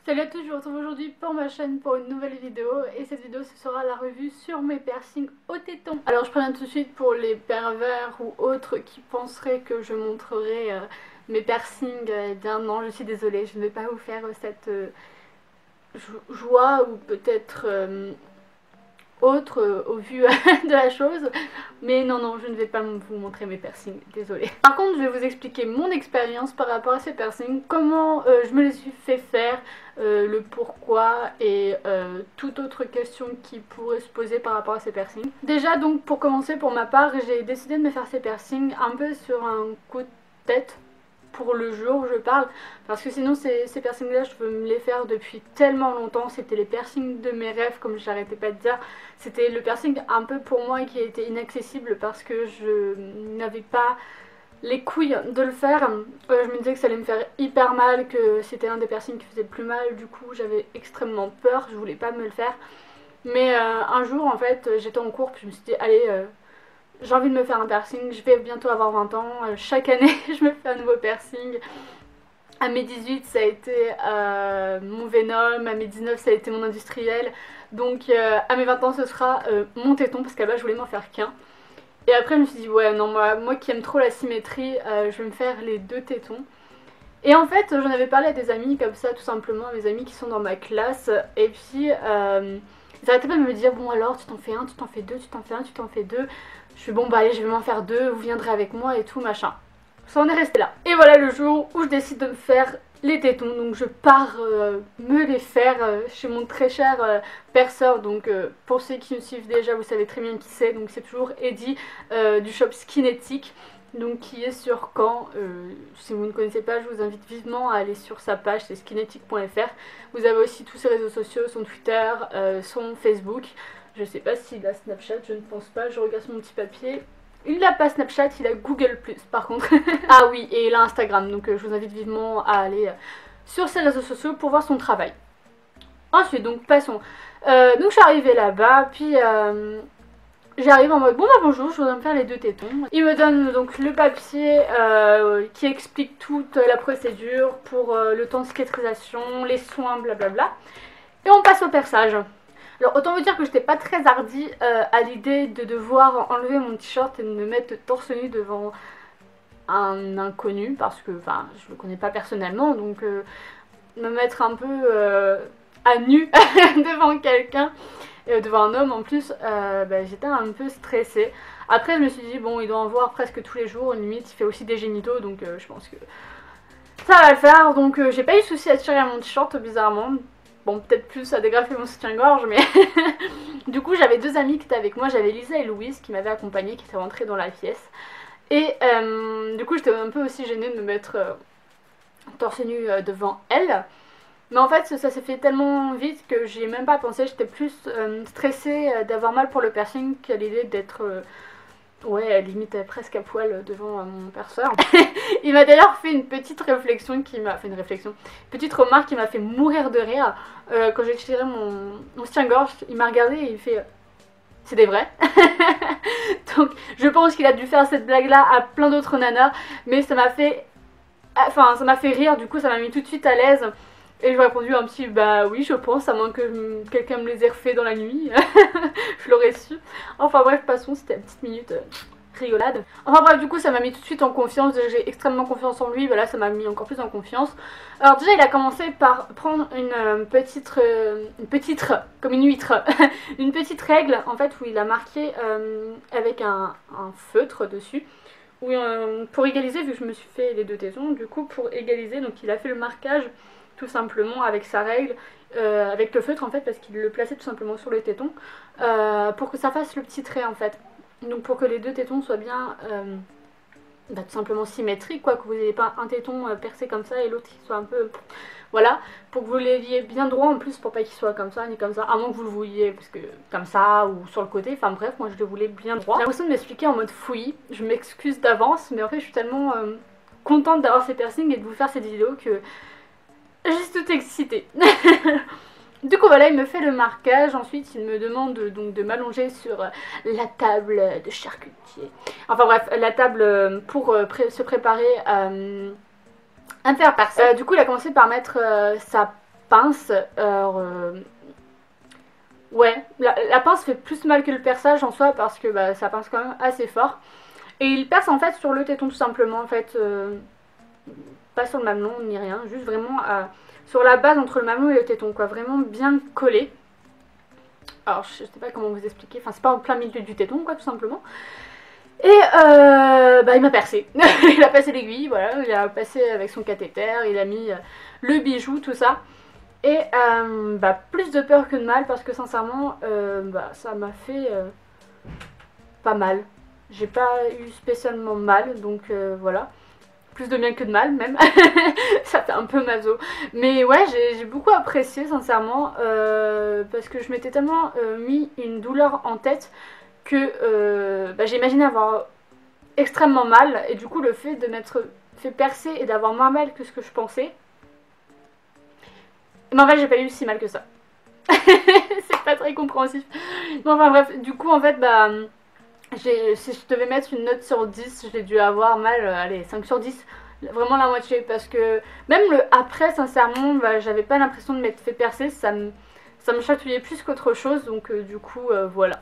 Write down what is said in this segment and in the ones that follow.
Salut à tous, je vous retrouve aujourd'hui pour ma chaîne pour une nouvelle vidéo et cette vidéo ce sera la revue sur mes piercings au téton. Alors je préviens tout de suite pour les pervers ou autres qui penseraient que je montrerai mes piercings, eh bien non, je suis désolée, je ne vais pas vous faire cette joie ou peut-être autre au vu de la chose, mais non, je ne vais pas vous montrer mes piercings, désolée. Par contre, je vais vous expliquer mon expérience par rapport à ces piercings, comment je me les suis fait faire, le pourquoi et toute autre question qui pourrait se poser par rapport à ces piercings. Déjà, donc pour commencer, pour ma part, j'ai décidé de me faire ces piercings un peu sur un coup de tête, pour le jour où je parle, parce que sinon ces piercings là je veux me les faire depuis tellement longtemps. C'était les piercings de mes rêves, comme j'arrêtais pas de dire. C'était le piercing un peu pour moi qui était inaccessible parce que je n'avais pas les couilles de le faire. Je me disais que ça allait me faire hyper mal, que c'était un des piercings qui faisait le plus mal, du coup j'avais extrêmement peur, je voulais pas me le faire. Mais un jour en fait j'étais en cours, puis je me suis dit allez, j'ai envie de me faire un piercing, je vais bientôt avoir 20 ans, chaque année je me fais un nouveau piercing. À mes 18 ça a été mon Venom, à mes 19 ça a été mon industriel, donc à mes 20 ans ce sera mon téton, parce qu'à la base je voulais m'en faire qu'un. Et après je me suis dit ouais non, moi qui aime trop la symétrie, je vais me faire les deux tétons. Et en fait j'en avais parlé à des amis comme ça, tout simplement, à mes amis qui sont dans ma classe, et puis ils arrêtaient pas de me dire bon alors tu t'en fais un, tu t'en fais deux, tu t'en fais un, tu t'en fais deux. Je suis bon bah allez, je vais m'en faire deux, vous viendrez avec moi et tout machin. Ça en est resté là. Et voilà le jour où je décide de me faire les tétons. Donc je pars me les faire chez mon très cher perceur. Donc pour ceux qui me suivent déjà, vous savez très bien qui c'est. Donc c'est toujours Eddie du shop Skinetic. Donc qui est sur Caen. Si vous ne connaissez pas, je vous invite vivement à aller sur sa page, c'est skinetic.fr. Vous avez aussi tous ses réseaux sociaux, son Twitter, son Facebook. Je sais pas s'il a Snapchat, je ne pense pas, je regarde sur mon petit papier. Il n'a pas Snapchat, il a Google+, par contre. Ah oui, et il a Instagram, donc je vous invite vivement à aller sur ses réseaux sociaux pour voir son travail. Ensuite, donc passons. Donc je suis arrivée là-bas, puis j'arrive en mode bon bah bonjour, je voudrais me faire les deux tétons. Il me donne donc le papier qui explique toute la procédure pour le temps de cicatrisation, les soins, blablabla. Et on passe au perçage. Alors autant vous dire que j'étais pas très hardie à l'idée de devoir enlever mon t-shirt et de me mettre torse nu devant un inconnu, parce que enfin je le connais pas personnellement, donc me mettre un peu à nu devant quelqu'un, devant un homme en plus, bah, j'étais un peu stressée. Après je me suis dit bon, il doit en voir presque tous les jours, limite il fait aussi des génitaux, donc je pense que ça va le faire. Donc j'ai pas eu de souci à tirer mon t-shirt bizarrement. Bon, peut-être plus à dégrafer mon soutien-gorge, mais du coup j'avais deux amis qui étaient avec moi, j'avais Lisa et Louise qui m'avaient accompagnée, qui étaient rentrées dans la pièce. Et du coup j'étais un peu aussi gênée de me mettre torse nu devant elles. Mais en fait ça s'est fait tellement vite que j'y ai même pas pensé, j'étais plus stressée d'avoir mal pour le piercing qu'à l'idée d'être... ouais, limite presque à poil devant mon perceur. Il m'a d'ailleurs fait une petite réflexion qui m'a fait une petite remarque qui m'a fait mourir de rire. Quand j'ai tiré mon soutien-gorge, il m'a regardé et il fait c'est des vrais. Donc je pense qu'il a dû faire cette blague là à plein d'autres nanas, mais ça m'a fait rire, du coup ça m'a mis tout de suite à l'aise. Et je lui ai répondu un petit bah oui je pense, à moins que quelqu'un me les ait refait dans la nuit. Je l'aurais su. Enfin bref, passons, c'était une petite minute rigolade. Enfin bref, du coup ça m'a mis tout de suite en confiance, j'ai extrêmement confiance en lui, voilà, ça m'a mis encore plus en confiance. Alors déjà il a commencé par prendre une petite, comme une huître, une petite règle en fait où il a marqué avec un feutre dessus. Où, pour égaliser, vu que je me suis fait les deux tétons, du coup pour égaliser, donc il a fait le marquage tout simplement avec sa règle, avec le feutre en fait, parce qu'il le plaçait tout simplement sur les tétons, pour que ça fasse le petit trait en fait. Donc pour que les deux tétons soient bien bah, tout simplement symétriques, quoi, que vous n'ayez pas un téton percé comme ça et l'autre qui soit un peu... Voilà, pour que vous l'ayez bien droit en plus, pour pas qu'il soit comme ça ni comme ça, à moins que vous le vouliez parce que comme ça ou sur le côté, enfin bref, moi je le voulais bien droit. J'ai l'impression de m'expliquer en mode fouillis, je m'excuse d'avance, mais en fait je suis tellement contente d'avoir ces piercings et de vous faire cette vidéo que je suis toute excitée. Du coup voilà, il me fait le marquage, ensuite il me demande donc de m'allonger sur la table de charcutier. Enfin bref, la table pour se préparer à me faire percer. Du coup il a commencé par mettre sa pince. Alors, ouais, la pince fait plus mal que le perçage en soi parce que bah, ça pince quand même assez fort. Et il perce en fait sur le téton tout simplement, en fait, pas sur le mamelon ni rien, juste vraiment sur la base entre le mamelon et le téton, quoi, vraiment bien collé. Alors je sais pas comment vous expliquer, enfin c'est pas en plein milieu du téton, quoi, tout simplement. Et bah, il m'a percé, il a passé l'aiguille, voilà, il a passé avec son cathéter, il a mis le bijou, tout ça. Et bah, plus de peur que de mal parce que sincèrement bah, ça m'a fait pas mal. J'ai pas eu spécialement mal, donc voilà. Plus de bien que de mal même. Ça fait un peu maso. Mais ouais, j'ai beaucoup apprécié sincèrement parce que je m'étais tellement mis une douleur en tête que bah, j'ai imaginé avoir extrêmement mal. Et du coup le fait de m'être fait percer et d'avoir moins mal que ce que je pensais, mais en fait j'ai pas eu si mal que ça. C'est pas très compréhensif. Bon, enfin bref, du coup en fait bah si je devais mettre une note sur 10, j'ai dû avoir mal, allez, 5 sur 10, vraiment la moitié, parce que même le après, sincèrement, bah, j'avais pas l'impression de m'être fait percer, ça me chatouillait plus qu'autre chose, donc du coup, voilà.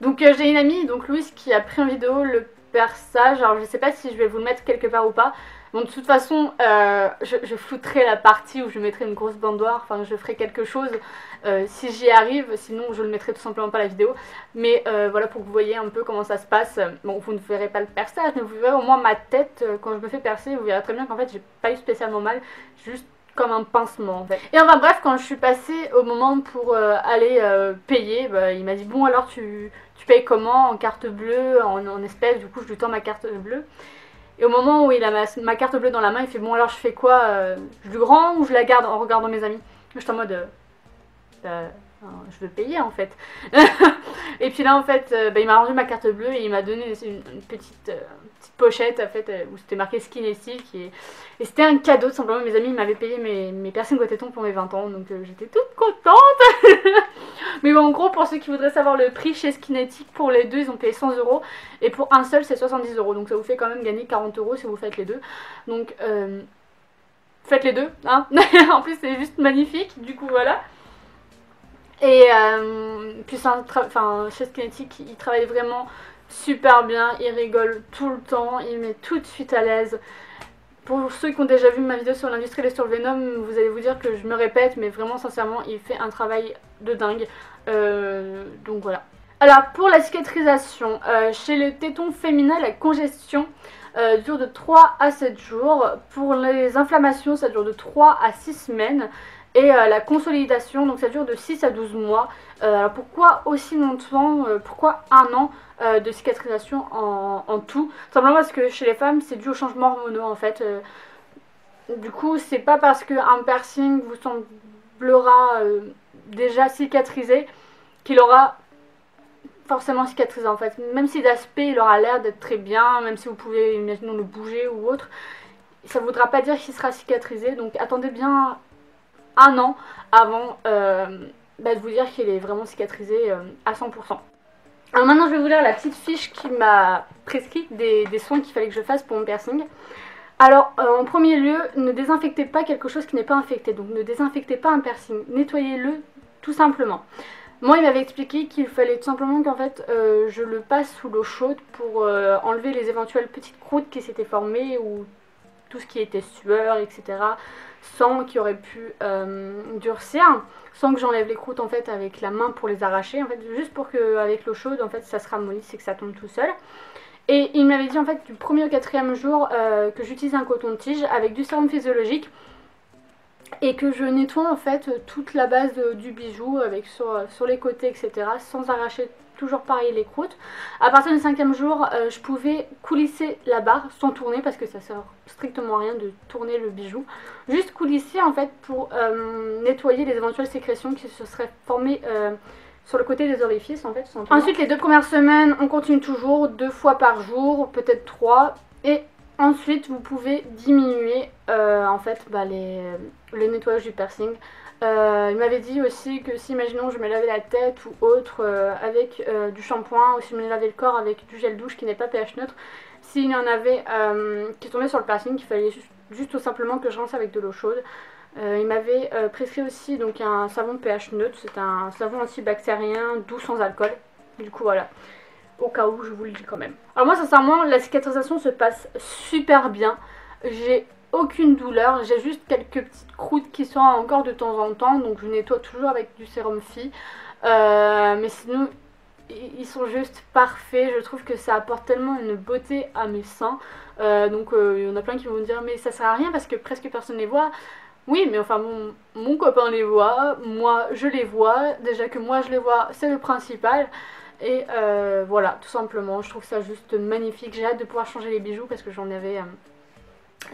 Donc j'ai une amie, donc Louise, qui a pris en vidéo le perçage, alors je sais pas si je vais vous le mettre quelque part ou pas. Bon, de toute façon, je flouterai la partie où je mettrai une grosse bandoire, enfin je ferai quelque chose si j'y arrive, sinon je ne mettrai tout simplement pas la vidéo. Mais voilà, pour que vous voyez un peu comment ça se passe. Bon, vous ne verrez pas le perçage, mais vous verrez au moins ma tête quand je me fais percer, vous verrez très bien qu'en fait j'ai pas eu spécialement mal, juste comme un pincement en fait. Et enfin bref, quand je suis passée au moment pour aller payer, bah, il m'a dit bon alors tu payes comment, en carte bleue, en espèces. Du coup je lui tends ma carte bleue. Et au moment où il a ma carte bleue dans la main, il fait bon alors je fais quoi, je lui rends ou je la garde en regardant mes amis. Je suis en mode je veux payer en fait. Et puis là en fait bah, il m'a rendu ma carte bleue et il m'a donné une petite pochette en fait où c'était marqué Skinetic et c'était un cadeau, tout simplement. Mes amis m'avaient payé mes piercings au téton pour mes 20 ans, donc j'étais toute contente. Mais bon, en gros, pour ceux qui voudraient savoir le prix chez Skinetic, pour les deux ils ont payé 100 € et pour un seul c'est 70 €, donc ça vous fait quand même gagner 40 € si vous faites les deux. Donc faites les deux, hein. En plus c'est juste magnifique, du coup voilà. Et puis chez Skinetic ils travaillent vraiment super bien, il rigole tout le temps, il met tout de suite à l'aise. Pour ceux qui ont déjà vu ma vidéo sur l'industrie et sur le Venom, vous allez vous dire que je me répète, mais vraiment sincèrement il fait un travail de dingue. Donc voilà. Alors pour la cicatrisation, chez le téton féminin, la congestion dure de 3 à 7 jours. Pour les inflammations, ça dure de 3 à 6 semaines. Et la consolidation, donc ça dure de 6 à 12 mois. Alors pourquoi aussi longtemps, pourquoi un an de cicatrisation en tout? Simplement parce que chez les femmes, c'est dû aux changements hormonaux en fait. Du coup, c'est pas parce qu'un piercing vous semblera déjà cicatrisé qu'il aura forcément cicatrisé en fait. Même si d'aspect il aura l'air d'être très bien, même si vous pouvez imaginons le bouger ou autre, ça ne voudra pas dire qu'il sera cicatrisé. Donc attendez bien un an avant de vous dire qu'il est vraiment cicatrisé à 100%. Alors maintenant je vais vous lire la petite fiche qui m'a prescrit des soins qu'il fallait que je fasse pour mon piercing. Alors en premier lieu, ne désinfectez pas quelque chose qui n'est pas infecté, donc ne désinfectez pas un piercing, nettoyez-le tout simplement. Moi il m'avait expliqué qu'il fallait tout simplement qu'en fait je le passe sous l'eau chaude pour enlever les éventuelles petites croûtes qui s'étaient formées ou tout ce qui était sueur, etc. Sang qui aurait pu durcir, sans que j'enlève les croûtes en fait avec la main pour les arracher, en fait juste pour qu'avec l'eau chaude en fait ça se ramollisse et que ça tombe tout seul. Et il m'avait dit en fait du 1er au 4e jour que j'utilise un coton-tige avec du sérum physiologique et que je nettoie en fait toute la base du bijou avec sur les côtés, etc. sans arracher toujours pareil les croûtes. À partir du 5e jour, je pouvais coulisser la barre sans tourner parce que ça sert strictement à rien de tourner le bijou. Juste coulisser en fait pour nettoyer les éventuelles sécrétions qui se seraient formées sur le côté des orifices en fait. Ensuite les 2 premières semaines, on continue toujours 2 fois par jour, peut-être 3. Et ensuite vous pouvez diminuer en fait le nettoyage du piercing. Il m'avait dit aussi que si imaginons je me lavais la tête ou autre avec du shampoing, ou si je me lavais le corps avec du gel douche qui n'est pas pH neutre, s'il y en avait qui tombaient sur le piercing, qu'il fallait juste tout simplement que je rince avec de l'eau chaude. Il m'avait prescrit aussi donc un savon pH neutre, c'est un savon antibactérien doux sans alcool. Du coup voilà, au cas où je vous le dis quand même. Alors moi sincèrement la cicatrisation se passe super bien. J'ai aucune douleur, j'ai juste quelques petites croûtes qui sont encore de temps en temps, donc je nettoie toujours avec du sérum Phi. Mais sinon ils sont juste parfaits, je trouve que ça apporte tellement une beauté à mes seins. Donc il y en a plein qui vont me dire mais ça sert à rien parce que presque personne les voit. Oui mais enfin mon copain les voit, moi je les vois, déjà que moi je les vois c'est le principal. Et voilà, tout simplement, je trouve ça juste magnifique. J'ai hâte de pouvoir changer les bijoux parce que j'en avais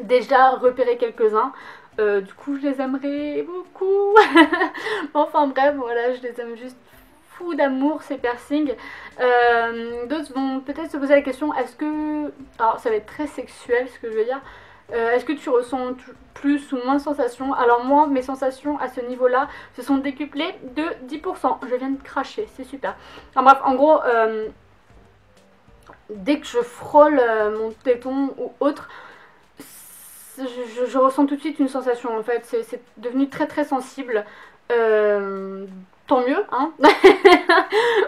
déjà repéré quelques-uns. Du coup, je les aimerais beaucoup. Enfin bref, voilà, je les aime juste fou d'amour ces piercings. D'autres vont peut-être se poser la question, est-ce que... Alors ça va être très sexuel ce que je veux dire. Est-ce que tu ressens plus ou moins de sensations? Alors moi, mes sensations à ce niveau-là se sont décuplées de 10%. Je viens de cracher, c'est super. Enfin bref, en gros, dès que je frôle mon téton ou autre, je ressens tout de suite une sensation en fait. C'est devenu très très sensible. Tant mieux, hein.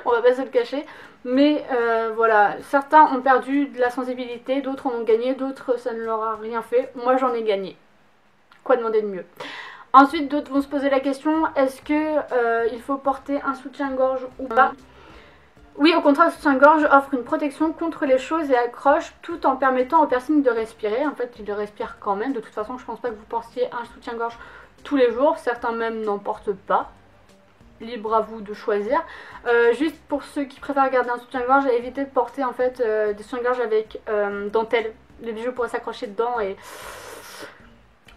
On va pas se le cacher. Mais voilà, certains ont perdu de la sensibilité, d'autres en ont gagné, d'autres ça ne leur a rien fait. Moi j'en ai gagné. Quoi demander de mieux? Ensuite d'autres vont se poser la question, est-ce que il faut porter un soutien-gorge ou pas? Oui, au contraire, le soutien-gorge offre une protection contre les choses et accroche tout en permettant au piercing de respirer. En fait, il le respire quand même. De toute façon, je pense pas que vous portiez un soutien-gorge tous les jours. Certains même n'en portent pas. Libre à vous de choisir. Juste pour ceux qui préfèrent garder un soutien-gorge, évitez de porter en fait des soutiens-gorge avec dentelle. Les bijoux pourraient s'accrocher dedans et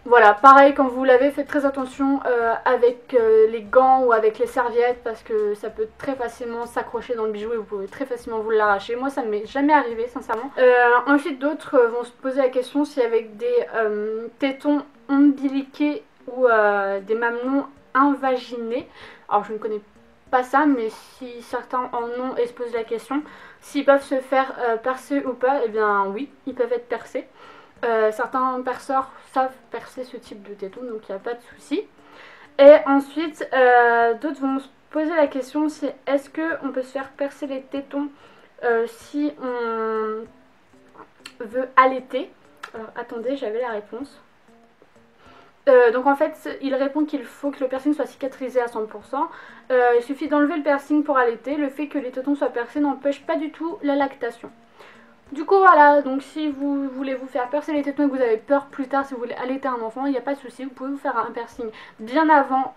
voilà. Pareil, quand vous lavez, faites très attention avec les gants ou avec les serviettes parce que ça peut très facilement s'accrocher dans le bijou et vous pouvez très facilement vous l'arracher. Moi, ça ne m'est jamais arrivé, sincèrement. Ensuite, d'autres vont se poser la question si avec des tétons ombiliqués ou des mamelons invaginés. Alors je ne connais pas ça, mais si certains en ont et se posent la question, s'ils peuvent se faire percer ou pas, eh bien oui, ils peuvent être percés. Certains perceurs savent percer ce type de téton, donc il n'y a pas de souci. Et ensuite, d'autres vont se poser la question, c'est est-ce qu'on peut se faire percer les tétons si on veut allaiter? Alors attendez, j'avais la réponse. Donc en fait, il répond qu'il faut que le piercing soit cicatrisé à 100%. Il suffit d'enlever le piercing pour allaiter. Le fait que les tétons soient percés n'empêche pas du tout la lactation. Du coup voilà, donc si vous voulez vous faire percer les tétons et que vous avez peur plus tard, si vous voulez allaiter un enfant, il n'y a pas de souci, vous pouvez vous faire un piercing bien avant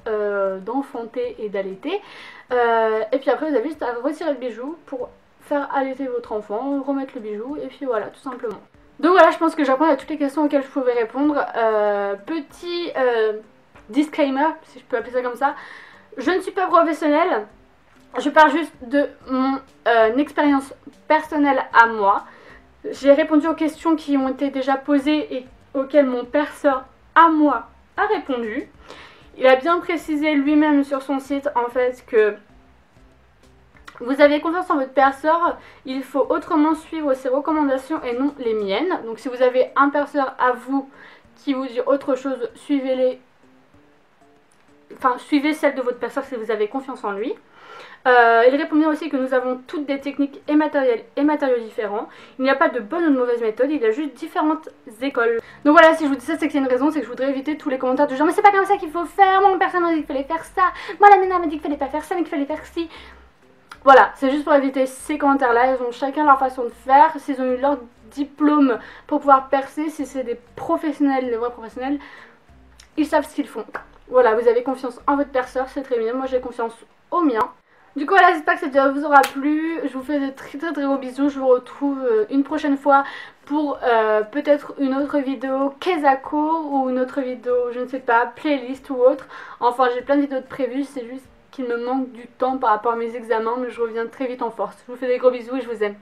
d'enfanter et d'allaiter. Et puis après vous avez juste à retirer le bijou pour faire allaiter votre enfant, remettre le bijou et puis voilà, tout simplement. Donc voilà, je pense que j'ai répondu à toutes les questions auxquelles je pouvais répondre. Petit disclaimer, si je peux appeler ça comme ça, je ne suis pas professionnelle, je parle juste de mon expérience personnelle à moi. J'ai répondu aux questions qui ont été déjà posées et auxquelles mon perceur à moi a répondu. Il a bien précisé lui-même sur son site en fait que vous avez confiance en votre perceur, il faut autrement suivre ses recommandations et non les miennes. Donc si vous avez un perceur à vous qui vous dit autre chose, suivez-les. Enfin, suivez celle de votre perceur si vous avez confiance en lui. Il répond bien aussi que nous avons toutes des techniques et matériaux différents. Il n'y a pas de bonne ou de mauvaise méthode, il y a juste différentes écoles. Donc voilà, si je vous dis ça, c'est qu'il y a une raison, c'est que je voudrais éviter tous les commentaires du genre mais c'est pas comme ça qu'il faut faire, moi mon perceur m'a dit qu'il fallait faire ça, moi la nana m'a dit qu'il fallait pas faire ça mais qu'il fallait faire ci. Voilà, c'est juste pour éviter ces commentaires-là. Ils ont chacun leur façon de faire. S'ils ont eu leur diplôme pour pouvoir percer, si c'est des professionnels, des vrais professionnels, ils savent ce qu'ils font. Voilà, vous avez confiance en votre perceur, c'est très bien. Moi, j'ai confiance au mien. Du coup, voilà, j'espère que cette vidéo vous aura plu. Je vous fais de très gros bisous. Je vous retrouve une prochaine fois pour peut-être une autre vidéo Kezako ou une autre vidéo, je ne sais pas, playlist ou autre. Enfin, j'ai plein de vidéos de prévues, c'est juste qu'il me manque du temps par rapport à mes examens, mais je reviens très vite en force. Je vous fais des gros bisous et je vous aime.